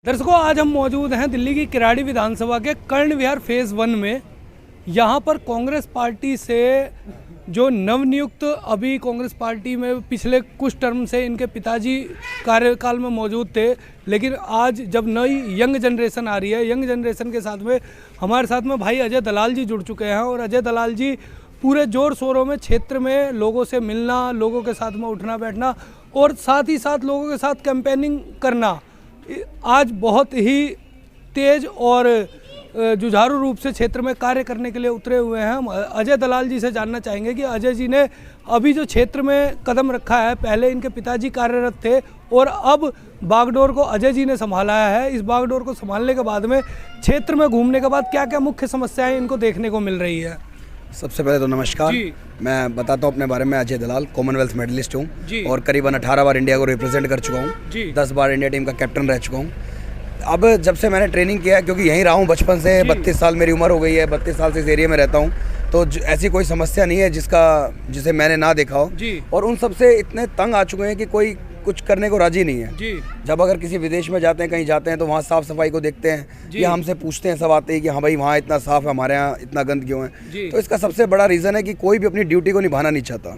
दर्शकों, आज हम मौजूद हैं दिल्ली की किराड़ी विधानसभा के कर्ण विहार फेज़ 1 में। यहाँ पर कांग्रेस पार्टी से जो नवनियुक्त अभी कांग्रेस पार्टी में पिछले कुछ टर्म से इनके पिताजी कार्यकाल में मौजूद थे, लेकिन आज जब नई यंग जनरेशन आ रही है, यंग जनरेशन के साथ में हमारे साथ में भाई अजय दलाल जी जुड़ चुके हैं। और अजय दलाल जी पूरे जोर शोरों में क्षेत्र में लोगों से मिलना, लोगों के साथ में उठना बैठना और साथ ही साथ लोगों के साथ कैंपेनिंग करना आज बहुत ही तेज और जुझारू रूप से क्षेत्र में कार्य करने के लिए उतरे हुए हैं। हम अजय दलाल जी से जानना चाहेंगे कि अजय जी ने अभी जो क्षेत्र में कदम रखा है, पहले इनके पिताजी कार्यरत थे और अब बागडोर को अजय जी ने संभाला है। इस बागडोर को संभालने के बाद में क्षेत्र में घूमने के बाद क्या क्या मुख्य समस्याएं इनको देखने को मिल रही है? सबसे पहले तो नमस्कार, मैं बताता हूँ अपने बारे में। अजय दलाल कॉमनवेल्थ मेडलिस्ट हूँ और करीबन 18 बार इंडिया को रिप्रेजेंट कर चुका हूँ, 10 बार इंडिया टीम का कैप्टन रह चुका हूँ। अब जब से मैंने ट्रेनिंग किया है, क्योंकि यहीं रहा हूँ बचपन से, 32 साल मेरी उम्र हो गई है, 32 साल से इस एरिया में रहता हूँ, तो ऐसी कोई समस्या नहीं है जिसे मैंने ना देखा हो। और उन सबसे इतने तंग आ चुके हैं कि कोई कुछ करने को राजी नहीं है। जब अगर किसी विदेश में जाते हैं, कहीं जाते हैं, तो वहाँ साफ़ सफाई को देखते हैं या हमसे पूछते हैं, सब आते हैं कि हाँ भाई वहाँ इतना साफ़ है, हमारे यहाँ इतना गंद क्यों है। तो इसका सबसे बड़ा रीज़न है कि कोई भी अपनी ड्यूटी को निभाना नहीं चाहता।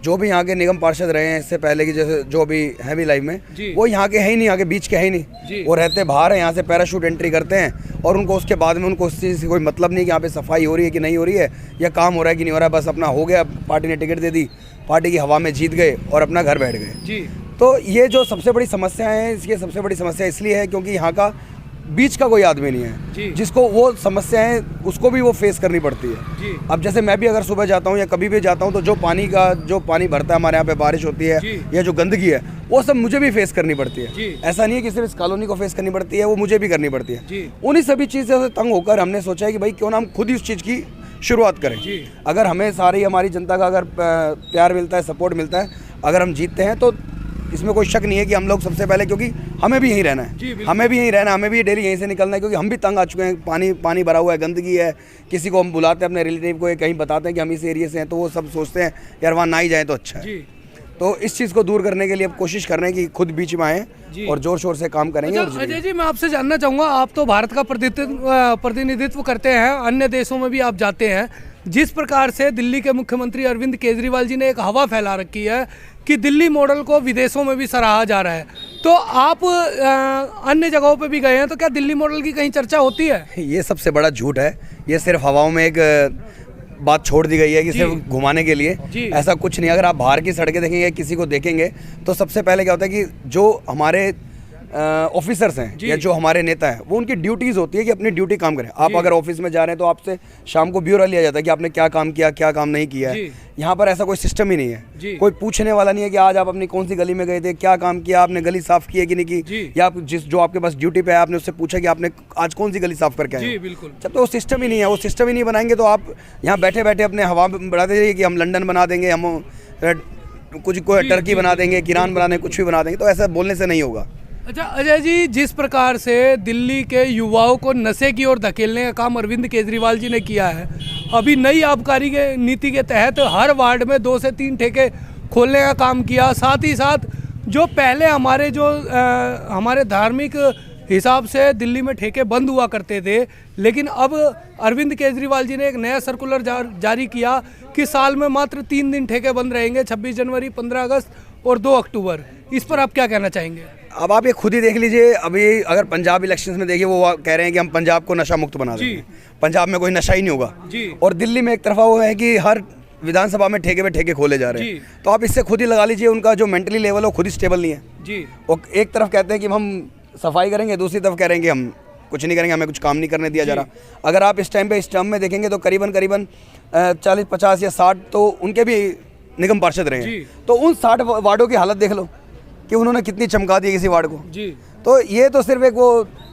जो भी यहाँ के निगम पार्षद रहे हैं इससे पहले की, जैसे जो भी है भी लाइफ में, वो यहाँ के है ही नहीं, यहाँ के बीच के है ही नहीं। वो रहते बाहर हैं, यहाँ से पैराशूट एंट्री करते हैं और उनको उसके बाद में उनको उस चीज़ से कोई मतलब नहीं कि यहाँ पे सफाई हो रही है कि नहीं हो रही है, या काम हो रहा है कि नहीं हो रहा है। बस अपना हो गया, पार्टी ने टिकट दे दी, पार्टी की हवा में जीत गए और अपना घर बैठ गए। तो ये जो सबसे बड़ी समस्या है, इसकी सबसे बड़ी समस्या इसलिए है क्योंकि यहाँ का बीच का कोई आदमी नहीं है जिसको वो समस्याएं उसको भी वो फेस करनी पड़ती है। अब जैसे मैं भी अगर सुबह जाता हूँ या कभी भी जाता हूँ, तो जो पानी भरता है हमारे यहाँ पे, बारिश होती है या जो गंदगी है, वो सब मुझे भी फेस करनी पड़ती है। ऐसा नहीं है कि सिर्फ इस कॉलोनी को फेस करनी पड़ती है, वो मुझे भी करनी पड़ती है। उन्हीं सभी चीज़ों से तंग होकर हमने सोचा है कि भाई क्यों ना हम खुद ही उस चीज़ की शुरुआत करें। अगर हमें सारी हमारी जनता का अगर प्यार मिलता है, सपोर्ट मिलता है, अगर हम जीतते हैं, तो इसमें कोई शक नहीं है कि हम लोग सबसे पहले, क्योंकि हमें भी यहीं रहना है, हमें भी डेली यहीं से निकलना है, क्योंकि हम भी तंग आ चुके हैं। पानी भरा हुआ है, गंदगी है, किसी को हम बुलाते हैं अपने रिलेटिव को, कहीं बताते हैं कि हम इस एरिया से हैं, तो वो सब सोचते हैं यार वहाँ ना ही जाए तो अच्छा है। तो इस चीज़ को दूर करने के लिए अब कोशिश कर रहे हैं कि खुद बीच में आएँ और जोर शोर से काम करेंगे। अजय जी, मैं आपसे जानना चाहूँगा, आप तो भारत का प्रतिनिधित्व करते हैं, अन्य देशों में भी आप जाते हैं। जिस प्रकार से दिल्ली के मुख्यमंत्री अरविंद केजरीवाल जी ने एक हवा फैला रखी है कि दिल्ली मॉडल को विदेशों में भी सराहा जा रहा है, तो आप अन्य जगहों पे भी गए हैं, तो क्या दिल्ली मॉडल की कहीं चर्चा होती है? ये सबसे बड़ा झूठ है। ये सिर्फ हवाओं में एक बात छोड़ दी गई है कि सिर्फ घुमाने के लिए। ऐसा कुछ नहीं। अगर आप बाहर की सड़कें देखेंगे, किसी को देखेंगे, तो सबसे पहले क्या होता है कि जो हमारे ऑफिसर्स हैं या जो हमारे नेता हैं, वो उनकी ड्यूटीज़ होती है कि अपनी ड्यूटी काम करें। आप अगर ऑफिस में जा रहे हैं तो आपसे शाम को ब्यूरो लिया जाता है कि आपने क्या काम किया, क्या काम नहीं किया है। यहाँ पर ऐसा कोई सिस्टम ही नहीं है। कोई पूछने वाला नहीं है कि आज आप अपनी कौन सी गली में गए थे, क्या काम किया, आपने गली साफ की है कि नहीं की, या आप जो आपके पास ड्यूटी पे है आपने उससे पूछा कि आपने आज कौन सी गली साफ करके आए। जब तो वो सिस्टम ही नहीं है, वो सिस्टम ही नहीं बनाएंगे तो आप यहाँ बैठे बैठे अपने हवा बढ़ाते जाइए कि हम लंदन बना देंगे, हम कुछ कोई टर्की बना देंगे, ईरान बना देंगे, कुछ भी बना देंगे। तो ऐसा बोलने से नहीं होगा। अच्छा अजय जी, जिस प्रकार से दिल्ली के युवाओं को नशे की ओर धकेलने का काम अरविंद केजरीवाल जी ने किया है, अभी नई आबकारी के नीति के तहत हर वार्ड में 2 से 3 ठेके खोलने का काम किया। साथ ही साथ जो पहले हमारे धार्मिक हिसाब से दिल्ली में ठेके बंद हुआ करते थे, लेकिन अब अरविंद केजरीवाल जी ने एक नया सर्कुलर जारी किया कि साल में मात्र 3 दिन ठेके बंद रहेंगे, 26 जनवरी, 15 अगस्त और 2 अक्टूबर। इस पर आप क्या कहना चाहेंगे? अब आप ये खुद ही देख लीजिए। अभी अगर पंजाब इलेक्शंस में देखिए, वो कह रहे हैं कि हम पंजाब को नशा मुक्त बना देंगे। पंजाब में कोई नशा ही नहीं होगा। और दिल्ली में एक तरफा वो है कि हर विधानसभा में ठेके पे ठेके खोले जा रहे हैं। तो आप इससे खुद ही लगा लीजिए, उनका जो मेंटली लेवल है खुद ही स्टेबल नहीं है। वो एक तरफ कहते हैं कि हम सफाई करेंगे, दूसरी तरफ कह रहे हैं कि हम कुछ नहीं करेंगे, हमें कुछ काम नहीं करने दिया जा रहा। अगर आप इस टाइम पे इस टर्म में देखेंगे तो करीबन 40, 50 या 60 तो उनके भी निगम पार्षद रहे हैं। तो उन 60 वार्डों की हालत देख लो कि उन्होंने कितनी चमका दी किसी वार्ड को। तो ये तो सिर्फ एक वो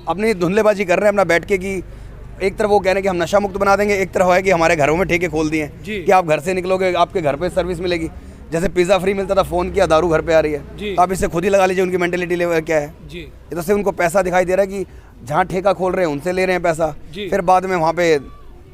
अपनी धुंधलेबाजी कर रहे हैं अपना बैठ के, कि एक तरफ वो कह रहे हैं कि हम नशा मुक्त बना देंगे, एक तरफ है कि हमारे घरों में ठेके खोल दिए हैं कि आप घर से निकलोगे आपके घर पे सर्विस मिलेगी। जैसे पिज़्ज़ा फ्री मिलता था, फ़ोन किया, दारू घर पे आ रही है। तो आप इससे खुद ही लगा लीजिए उनकी मेंटेलिटी लेवल क्या है। ये तो सिर्फ उनको पैसा दिखाई दे रहा है कि जहाँ ठेका खोल रहे हैं उनसे ले रहे हैं पैसा, फिर बाद में वहाँ पे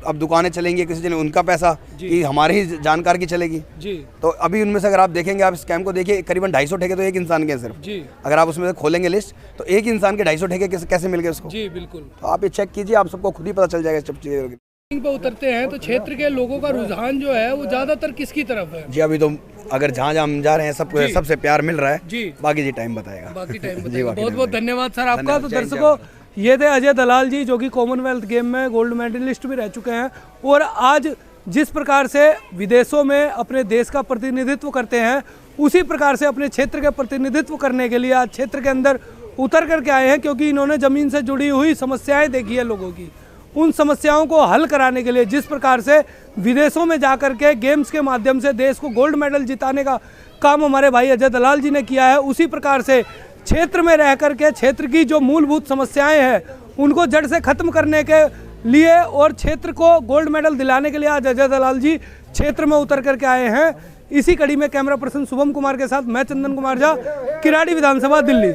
अब दुकानें चलेंगी किसी दिन उनका पैसा कि हमारे ही जानकार की चलेगी जी। तो अभी उनमें से अगर आप देखेंगे, आप स्कैम को देखिए, करीबन 250 ठेके तो एक इंसान के हैं सिर्फ जी। अगर आप उसमें से खोलेंगे लिस्ट तो एक इंसान के 250 ठेके कैसे मिल गए उसको? जी बिल्कुल। तो आप ये चेक कीजिए, आप सबको खुद ही पता चल जाएगा सब चीज़ें पे उतरते हैं तो क्षेत्र के लोगों का रुझान जो है वो ज्यादातर किसकी तरफ है? जी अभी तो अगर जहाँ हम जा रहे हैं सबको सबसे प्यार मिल रहा है जी। बाकी जी टाइम बताएगा। बाकी टाइम जी, बताएगा। बाकी बहुत टाइम बहुत बताएगा। धन्यवाद सर आपका। धन्यवाद। तो जय दर्शकों ये थे अजय दलाल जी जो कि कॉमनवेल्थ गेम में गोल्ड मेडलिस्ट भी रह चुके हैं और आज जिस प्रकार से विदेशों में अपने देश का प्रतिनिधित्व करते हैं उसी प्रकार से अपने क्षेत्र का प्रतिनिधित्व करने के लिए आज क्षेत्र के अंदर उतर करके आए हैं, क्योंकि इन्होंने ज़मीन से जुड़ी हुई समस्याएं देखी है लोगों की। उन समस्याओं को हल कराने के लिए जिस प्रकार से विदेशों में जाकर के गेम्स के माध्यम से देश को गोल्ड मेडल जिताने का काम हमारे भाई अजय दलाल जी ने किया है, उसी प्रकार से क्षेत्र में रह करके क्षेत्र की जो मूलभूत समस्याएं हैं उनको जड़ से खत्म करने के लिए और क्षेत्र को गोल्ड मेडल दिलाने के लिए आज अजय दलाल जी क्षेत्र में उतर करके आए हैं। इसी कड़ी में कैमरा पर्सन शुभम कुमार के साथ मैं चंदन कुमार झा, किराड़ी विधानसभा, दिल्ली।